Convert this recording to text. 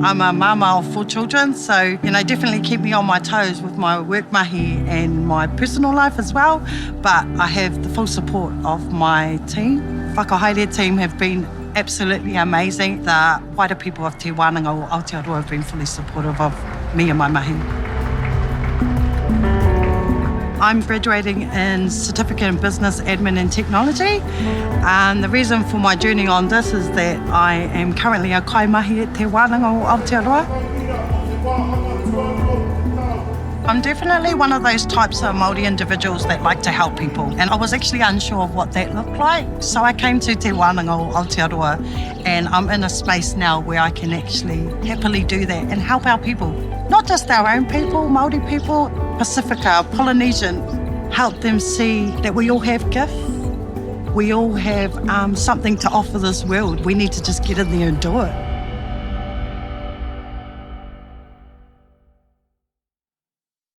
I'm a mama of 4 children, so, definitely keep me on my toes with my work mahi and my personal life as well. But I have the full support of my team. Whakahaere team have been absolutely amazing. The Waira people of Te Wānanga o Aotearoa have been fully supportive of me and my mahi. I'm graduating in Certificate in Business, Admin and Technology. And the reason for my journey on this is that I am currently a kaimahi at Te Wānanga o Aotearoa. I'm definitely one of those types of Māori individuals that like to help people. And I was actually unsure of what that looked like. So I came to Te Wānanga o Aotearoa, and I'm in a space now where I can actually happily do that and help our people. Not just our own people, Māori people, Pacifica, Polynesian, help them see that we all have gifts. We all have something to offer this world. We need to just get in there and do it.